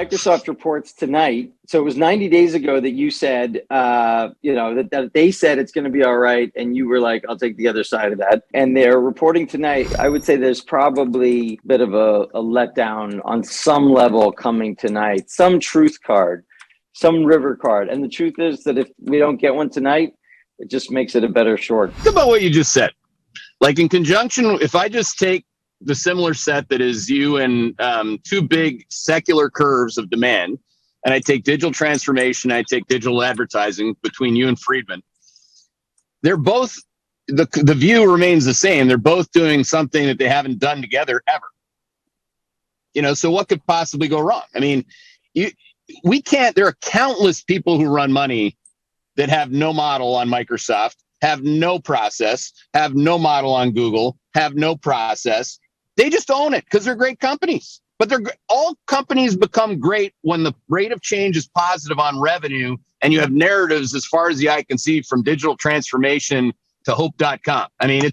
Microsoft reports tonight. So it was 90 days ago that you said, that they said it's going to be all right. And you were like, I'll take the other side of that. And they're reporting tonight. I would say there's probably a bit of a letdown on some level coming tonight, some truth card, some river card. And the truth is that if we don't get one tonight, it just makes it a better short. Think about what you just said. Like in conjunction, if I just take the similar set that is you and two big secular curves of demand, and I take digital transformation, I take digital advertising between you and Friedman, they're both, the view remains the same. They're both doing something that they haven't done together ever. So what could possibly go wrong? I mean, we can't, there are countless people who run money that have no model on Microsoft, have no process, have no model on Google, have no process. They just own it because they're great companies. But all companies become great when the rate of change is positive on revenue and you have narratives as far as the eye can see, from digital transformation to hope.com. I mean,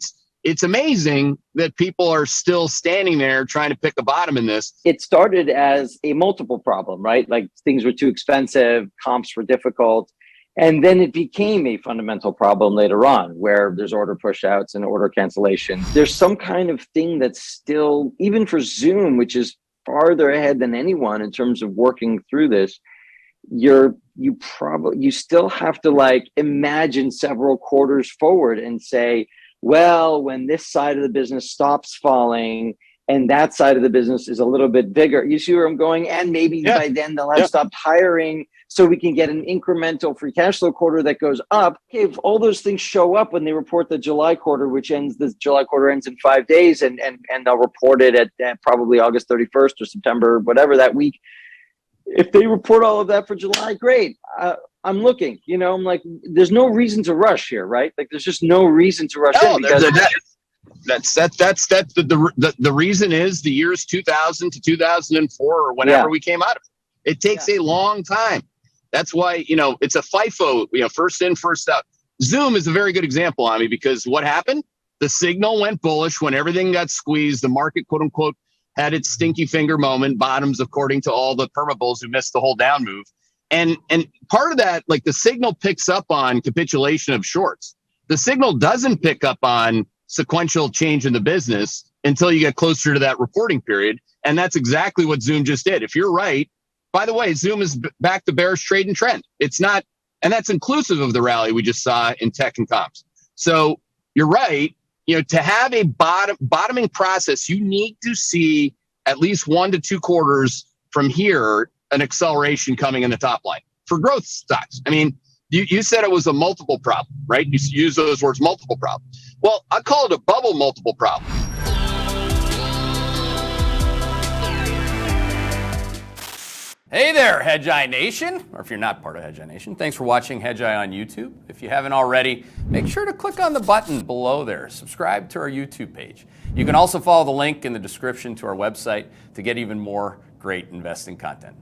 it's amazing that people are still standing there trying to pick a bottom in this. It started as a multiple problem, right? Like things were too expensive, comps were difficult. And then it became a fundamental problem later on, where there's order pushouts and order cancellation. There's some kind of thing that's still, even for Zoom, which is farther ahead than anyone in terms of working through this, you still have to imagine several quarters forward and say, well, when this side of the business stops falling and that side of the business is a little bit bigger, you see where I'm going? And maybe by then they'll have stopped hiring, so we can get an incremental free cash flow quarter that goes up. Okay, if all those things show up when they report the July quarter, the July quarter ends in 5 days, and they'll report it at probably August 31st or September, whatever that week. If they report all of that for July, great. I'm looking, I'm like, there's no reason to rush here, right? Like, there's just no reason to rush in. Because the reason is the years 2000 to 2004 or whenever we came out of it. It takes a long time. That's why, it's a FIFO, first in, first out. Zoom is a very good example, Ami, because what happened? The signal went bullish when everything got squeezed. The market, quote unquote, had its stinky finger moment, bottoms, according to all the permabulls who missed the whole down move. And part of that, like the signal picks up on capitulation of shorts. The signal doesn't pick up on sequential change in the business until you get closer to that reporting period. And that's exactly what Zoom just did. If you're right, by the way, Zoom is back to bearish trade and trend. It's not, and that's inclusive of the rally we just saw in tech and comps. So you're right. To have a bottoming process, you need to see at least 1 to 2 quarters from here, an acceleration coming in the top line for growth stocks. I mean, you said it was a multiple problem, right? You use those words, multiple problem. Well, I call it a bubble multiple problem. Hey there, Hedgeye Nation, or if you're not part of Hedgeye Nation, thanks for watching Hedgeye on YouTube. If you haven't already, make sure to click on the button below there. Subscribe to our YouTube page. You can also follow the link in the description to our website to get even more great investing content.